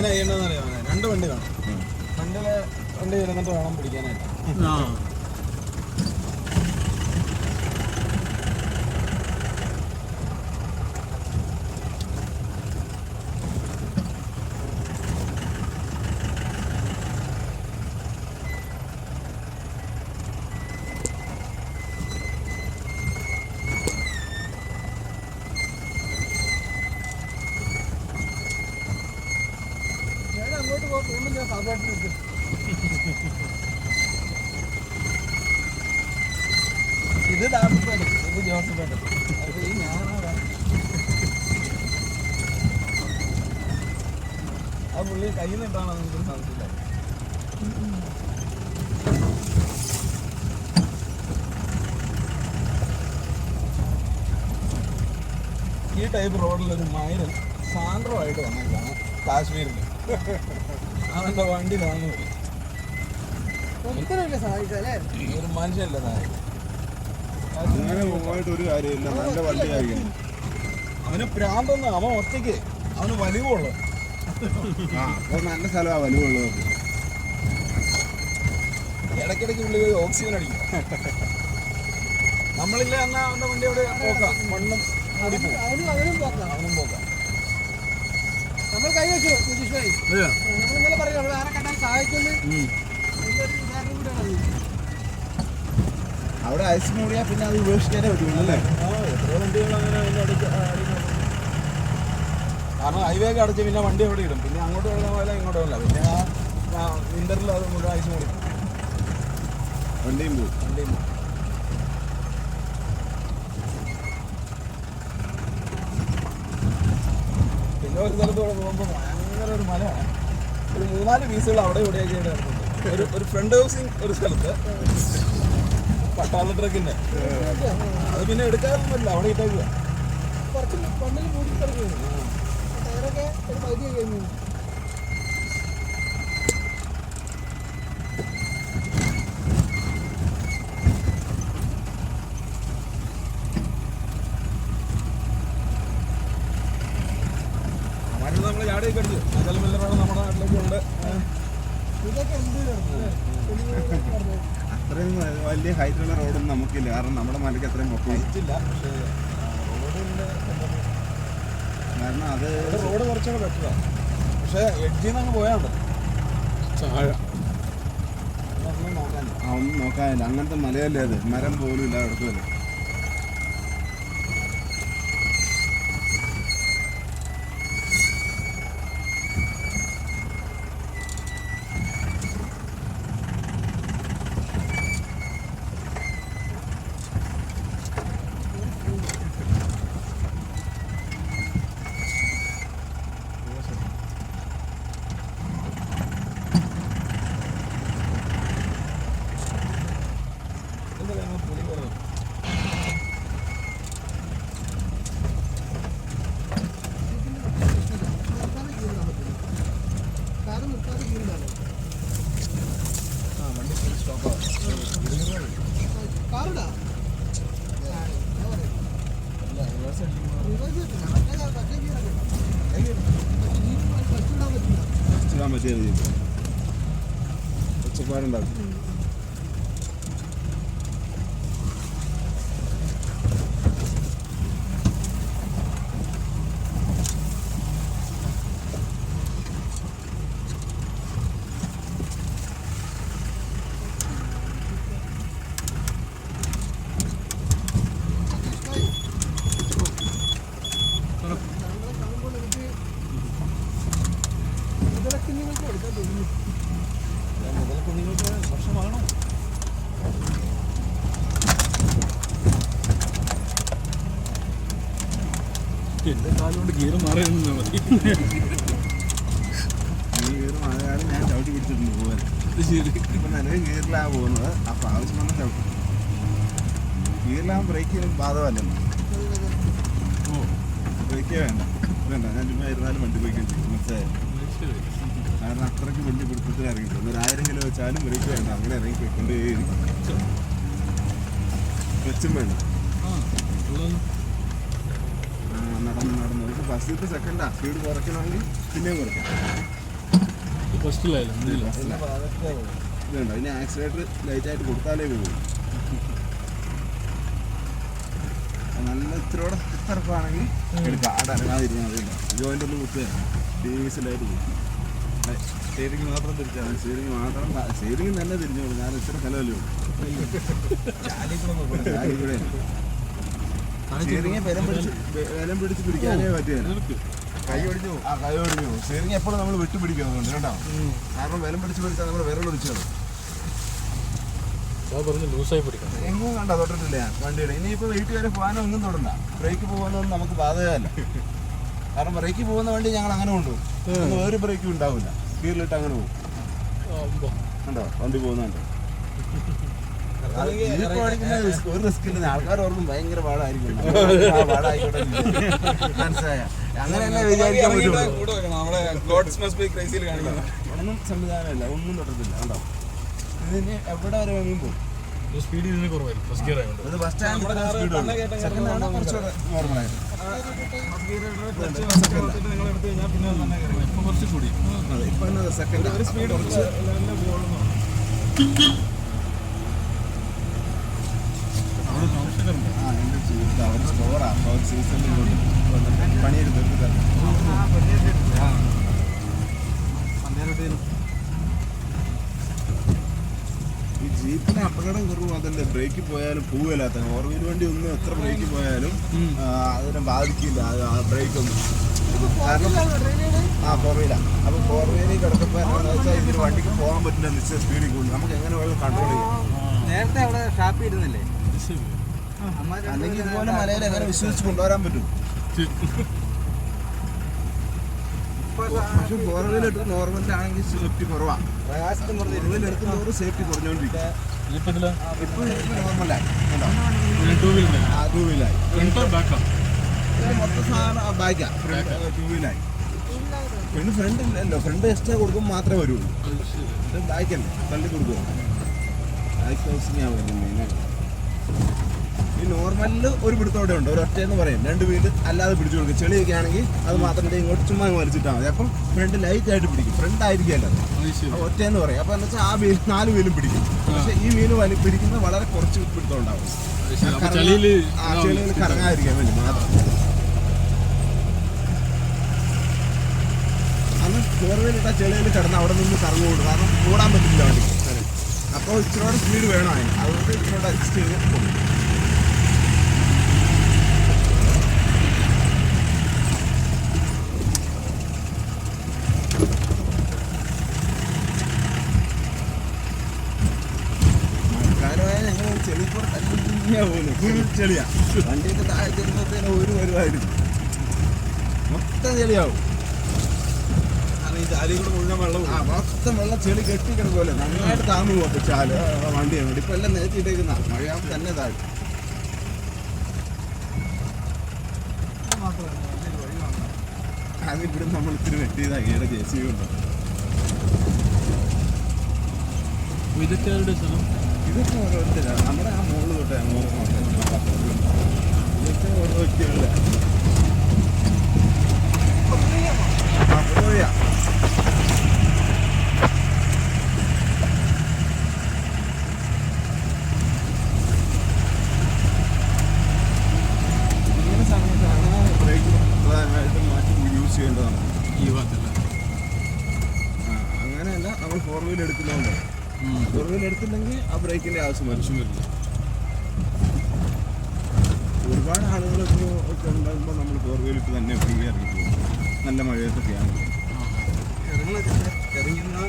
എങ്ങനെ ചെയ്യണമെന്ന് അറിയാം. 2 വണ്ടി കാണും. ഫ്രണ്ടിലെ വണ്ടി ഇരുന്നിട്ട് വേണം പിടിക്കാനായിട്ട്. അങ്ങോട്ട് പോകുമ്പോൾ ഞാൻ സാധാരണ ഇത് ഡാൻസ് ഇത് ജോസഫ് അത് ഈ ഞാനാണ് ആ പുള്ളി കയ്യിൽ നിന്നിട്ടാണോ നമുക്ക് സാധിച്ചില്ല. ഈ ടൈപ്പ് റോഡിലൊരു മൈരൻ സാൻഡ്രോ ആയിട്ട് വന്നേക്കാണ് കാശ്മീരിൽ. അവൻ്റെ വണ്ടി കാണുന്നു ഒരു മനുഷ്യല്ല സഹായിക്കും. ഒരു കാര്യമില്ല, നല്ല വണ്ടിയായിരിക്കും. അവന് പ്രാന്തൊന്നും, അവൻ ഒറ്റയ്ക്ക് അവന് വലിവുള്ളു. നല്ല സ്ഥലമാണ് വലിവുള്ളത്. ഇടയ്ക്കിടയ്ക്ക് പുള്ളി പോയി ഓക്സിജൻ അടിക്കും. നമ്മളില്ല എന്നാ അവൻ്റെ വണ്ടി അവിടെ പോക്കാം, മണ്ണും അവനും പോക്കാം. നമ്മൾ കൈ വെച്ചു സുജീഷ് ഭായി, നമ്മൾ ഇന്നലെ പറഞ്ഞു നമ്മൾ ആരെ കണ്ടാൽ സഹായിക്കുന്നു. അവിടെ ഐസ് മൂടിയാൽ പിന്നെ അത് ഉപേക്ഷിക്കാനേ പറ്റുള്ളൂ അല്ലേ? എത്രയോ വണ്ടികൾ അങ്ങനെ അതിൻ്റെ അടുത്ത് കാരണം ഹൈവേ ഒക്കെ അടച്ച് പിന്നെ വണ്ടി അവിടെ ഇടും. പിന്നെ അങ്ങോട്ട് വെള്ളം പോലെ ഇങ്ങോട്ട് വെള്ളം. പിന്നെ ആ വിൻ്ററിൽ അത് മുഴുവൻ ഐസ് മൂടി വണ്ടിയും പോകും. പിന്നെ ഒരു സ്ഥലത്തൂടെ പോകുമ്പോൾ ഭയങ്കര ഒരു മലയാണ്. ഒരു 3-4 പീസുകൾ അവിടെ ഇവിടെയൊക്കെ കിടക്കുന്നുണ്ട്. ഒരു ഫ്രണ്ട് ഹൗസിങ് ഒരു സ്ഥലത്ത് പട്ടാള ട്രക്കിൻ്റെ അത് പിന്നെ എടുക്കാനൊന്നും പറ്റില്ല, അവിടെ ഇട്ടേക്കുക. കുറച്ച് മണ്ണിൽ മൂടി കിടക്കുന്നു. ടയറൊക്കെ ഒരു പകുതി കഴിഞ്ഞു. നമ്മൾ ചാടിയൊക്കെ അടിച്ചു. നഗൽ മില്ലറാണ് നമ്മുടെ നാട്ടിലൊക്കെ ഉണ്ട്. ഇതൊക്കെ എന്ത് അത്രയും വലിയ ഹൈറ്റുള്ള റോഡൊന്നും നമുക്കില്ല, കാരണം നമ്മുടെ മലയ്ക്ക് അത്രയും ഹൈറ്റില്ല. പക്ഷേ റോഡിൻ്റെ കാരണം അത് റോഡ് കുറച്ചൊക്കെ ബെറ്ററാണ്. പക്ഷേ എഡ്ജിൽ നിന്ന് അങ്ങ് പോയാണ്ട് ഒന്നും നോക്കാനില്ല. അങ്ങനത്തെ മലയല്ലേ അത്, മരം പോലും ഇല്ല കിടക്കുമല്ലോ. ചെയ്യാൻ പറ്റിയ രീതിയിൽ ഒച്ചപ്പാടുണ്ടാകും. കുഞ്ഞുങ്ങൾക്ക് ഭക്ഷണമാണോ? എൻ്റെ കാലുകൊണ്ട് ഗീറ് മാറിയെന്ന് മതി. ഗീറ് മാറിയാലും ഞാൻ ചവിട്ടി പിടിച്ചിട്ടുണ്ട് പോകാൻ. ശരി, ഇപ്പം നിലവിൽ ഗീറിലാണ് പോകുന്നത്. അപ്പം ആവശ്യം വന്നാൽ ചവിട്ടും. ഗീറിലാകുമ്പോൾ ബ്രേക്കിനും ബാധകമല്ലല്ലോ. ബ്രേക്കേ വേണ്ട ഞാൻ ചുമ്മാ ഇരുന്നാലും വണ്ടി പോയിക്കാൻ ചെയ്യും. മനസ്സിലായി? കാരണം അത്രയ്ക്ക് വലിയ പിടുത്തത്തിൽ ഇറങ്ങിയിട്ടുണ്ട്. 1000 കിലോ വെച്ചാലും ബ്രേക്ക് വേണ്ട, അങ്ങനെ ഇറങ്ങി പോയിക്കൊണ്ട് ക്ലച്ചും വേണ്ട. നടന്ന് ഫസ്റ്റത്തെ സെക്കൻഡാ സ്പീഡ് കുറയ്ക്കണമെങ്കിൽ പിന്നെയും കുറയ്ക്കാം. ഫസ്റ്റിലായാലും ഇതുണ്ടോ ഇനി ആക്സിലേറ്റർ ലൈറ്റായിട്ട് കൊടുത്താലേ പോകും. നല്ല ഇത്തിരിയോടെ തിരക്കാണെങ്കിൽ എടുക്കാം. അവിടെ അനങ്ങാതിരിക്കാൻ അതില്ല. ജോയിൻ്റ് ഒന്ന് കുത്തുകയാണ് ഡീസലായിട്ട് പോകും. സ്റ്റേരിങ് മാത്രം തിരിച്ചാൽ സ്റ്റീറിങ് മാത്രം സ്റ്റീറിങ് തന്നെ തിരിഞ്ഞോളൂ. ഞാൻ ഇത്ര സ്ഥലമല്ലേ ഉള്ളൂ. സ്റ്റീറിങ് ബലം പിടിച്ച് പിടിക്കാനേ പറ്റില്ല. കൈ ഒടിഞ്ഞു ആ കൈ ഒടിഞ്ഞു. സ്റ്റീറിങ് എപ്പോഴും നമ്മൾ വിട്ടു പിടിക്കുന്നുണ്ട് കേട്ടോ. കാരണം ബലം പിടിച്ച് പിടിച്ചാൽ നമ്മൾ വിരൽ ഒടിച്ചത് പറഞ്ഞ് ലൂസായി പിടിക്കണം. എങ്ങും കണ്ട തൊട്ടിട്ടില്ല ഞാൻ വണ്ടിയുടെ. ഇനിയിപ്പോൾ വീട്ടിൽ വരെ പോകാനോ ഒന്നും തൊടണ്ട. ബ്രേക്ക് പോകുന്നതൊന്നും നമുക്ക് ബാധകമല്ല. കാരണം ബ്രേക്ക് പോകുന്ന വണ്ടി ഞങ്ങൾ അങ്ങനെ കൊണ്ടുപോകും. വേറെ ബ്രേക്കും ഉണ്ടാവില്ല. ഗിയറിലിട്ട് അങ്ങനെ പോകും. കണ്ടോ വണ്ടി പോകുന്നുണ്ട്. ഇതിപ്പോ അടിക്കുന്ന ഒരു റിസ്ക് ഇല്ല. ആൾക്കാർ ഓർക്കും ഭയങ്കര പാടായിരിക്കും. പാടായിക്കോട്ടെ മനസ്സിലായ അങ്ങനെയല്ലേ വിചാരിക്കാൻ പറ്റുള്ളൂ. ഒന്നും സംവിധാനമില്ല. ഒന്നും തൊട്ടത്തില്ല. കണ്ടോ ഇതിന് എവിടെ വരെ വേണമെങ്കിലും പോകും. സ്പീഡ് ഇതിന് കുറവായിരിക്കും ഫസ്റ്റ് ഗിയർ ആയതുകൊണ്ട്. ഇത് ബസ് സ്റ്റാൻഡിൽ സെക്കൻഡ് ആണ് കുറച്ചുകൂടെ നോർമലായിട്ട്. ഇപ്പം കുറച്ച് കൂടി. ഇപ്പൊ സെക്കൻഡ് ഒരു സ്പീഡ് കുറച്ച് അവിടെ താമസക്കാരുണ്ട്. എൻ്റെ ജീവിതം അവർ സ്റ്റോറാണ്. അവർ സീസണിൽ വന്നിട്ട് പണിയെടുത്ത് ഈ ജീപ്പിന് അപകടം കുറവും അതല്ലേ. ബ്രേക്ക് പോയാലും പോവില്ലാത്ത ഓർവീൽ വണ്ടി ഒന്നും എത്ര ബ്രേക്ക് പോയാലും അതിനെ ബാധിക്കില്ല. ബ്രേക്ക് ഒന്നും കാരണം ഫോർ വീലാണ്. അപ്പോൾ ഫോർ വീലിൽ കിടക്കുമ്പോൾ എന്താണെന്ന് വെച്ചാൽ ഇതിന് വണ്ടിക്ക് പോകാൻ പറ്റില്ല. നിശ്ചയ സ്പീഡിൽ കൂടുതൽ നമുക്ക് എങ്ങനെ വേണം കൺട്രോൾ ചെയ്യാം. നേരത്തെ അവിടെ ഷാപ്പ് ഇരുന്നില്ലേ? അല്ലെങ്കിൽ ഇതുപോലെ മലയിൽ എങ്ങനെ വിശ്വസിച്ച് കൊണ്ടുവരാൻ പറ്റും? പക്ഷെ ഫോർ വീലിട്ട് നോർമലാണെങ്കിൽ സേഫ്റ്റി കുറവാണ്. പ്രകാശത്തിന് പറഞ്ഞ ഇരുവിൽ എടുക്കുന്നവർ സേഫ്റ്റി കുറഞ്ഞുകൊണ്ടിരിക്കുക. ഇപ്പോൾ നോർമലായി ടൂ വീലർ ടൂ വീലായി. ബാക്കാം മൊത്തം സാധനം ബാക്കാണ്. ടൂ വീലായി. പിന്നെ ഫ്രണ്ട് ഇല്ലല്ലോ. ഫ്രണ്ട് എക്സ്ട്രാ കൊടുക്കുമ്പോൾ മാത്രമേ വരുള്ളൂ. ഇത് ബാക്കല്ലേ തള്ളി കൊടുക്കുക. ബാക്ക് ഹൗസിങ്ങാണ് വരുന്നത് മെയിനായിട്ട്. ഈ നോർമലിൽ ഒരു പിടുത്തോടെ ഉണ്ട്. ഒരു ഒറ്റയെന്ന് പറയും. രണ്ട് വീല് അല്ലാതെ പിടിച്ചു കൊടുക്കും. ചെളിയൊക്കെ ആണെങ്കിൽ അത് മാത്രം ഇങ്ങോട്ട് ചുമ്മാ വലിച്ചിട്ടാൽ മതി. അപ്പം ഫ്രണ്ട് ലൈറ്റായിട്ട് പിടിക്കും. ഫ്രണ്ട് ആയിരിക്കുമല്ലോ ഒറ്റയെന്ന് പറയും. അപ്പോൾ എന്താ വെച്ചാൽ ആ വീല് 4 വീലും പിടിക്കും. പക്ഷേ ഈ വീല് പിടിക്കുന്നത് വളരെ കുറച്ച് പിടുത്തം ഉണ്ടാവും. ചെളിയിൽ ചെളിയിൽ കറങ്ങാതിരിക്കാൻ വേണ്ടി മാത്രം. അന്ന് ഫോർ വീലിട്ടാൽ ചെളിയിൽ കിടന്ന് അവിടെ നിന്ന് കറങ്ങുള്ളൂ. കാരണം ഓടാൻ പറ്റില്ല വണ്ടി. അപ്പോൾ ഇച്ചിരി സ്പീഡ് വേണം അതിന്. അതുകൊണ്ട് ഇച്ചിരി അഡ്ജസ്റ്റ് ചെയ്ത് പോകും. മഴക്കാലമായ ഞങ്ങൾ ചെളിക്കൂടെ തന്നെയാണ് പോകുന്നത്. ഫുൾ ചെളിയാണ്. വണ്ടിയൊക്കെ താഴെ ചെല്ലുമ്പോഴത്തേനും ഒരു വരുമായിരുന്നു. മൊത്തം ചെളിയാവും. മുഴുവൻ വെള്ളം മൊത്തം വെള്ളം ചെളി കെട്ടി കിടക്കുമല്ലോ. നന്നായിട്ട് താന്നു പോകും ചാല് വണ്ടി അങ്ങോട്ട്. ഇപ്പം എല്ലാം നേച്ചിട്ടേക്കുന്ന മഴയാകുമ്പോൾ തന്നെ താഴും. അതിവിടെ നമ്മൾ ഇത്തിരി വെട്ടിയതാണ്. ഈടെ JCB ഉണ്ട്. ഇതൊക്കെ അവരുടെ സ്ഥലം. ഇതൊക്കെ ഓരോരുത്തരാണ്. നമ്മുടെ ആ മുകളിൽ തൊട്ട് ഇതൊക്കെ ഓരോ വ്യക്തികളുടെ പോയാ. ഇങ്ങനെ സമയത്താണ് ബ്രേക്ക് പ്രധാനമായിട്ടും മാറ്റി യൂസ് ചെയ്യേണ്ടതാണ്. ഈ ഭാഗത്തല്ല. അങ്ങനെയല്ല നമ്മൾ ഫോർ വീൽ എടുക്കുന്നതുകൊണ്ട്. ഫോർ വീൽ എടുത്തില്ലെങ്കിൽ ആ ബ്രേക്കിൻ്റെ ആവശ്യം വരും. ഒരുപാട് ആളുകളൊക്കെ ഒക്കെ ഉണ്ടാകുമ്പോൾ നമ്മൾ ഫോർ വീലിട്ട് തന്നെ ഫ്രീ ഇറങ്ങി പോകും. നല്ല മഴയത്തൊക്കെയാണ് ഇറങ്ങുന്ന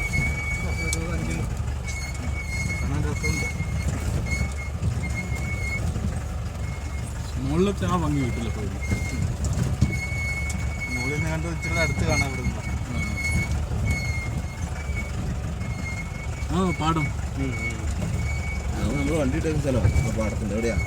കാണാൻ രസമുണ്ട്. മുകളിലത്തെ ആ ഭംഗി കിട്ടില്ല പോയി. മുകളിൽ നിന്ന് കണ്ട് ഇച്ചിരി അടുത്ത് കാണാൻ വിടുന്നു. പാടം നമ്മൾ വണ്ടി ഇട്ടേക്കുന്ന സ്ഥലമാണ് പാടത്തിൻ്റെ എവിടെയാണ്.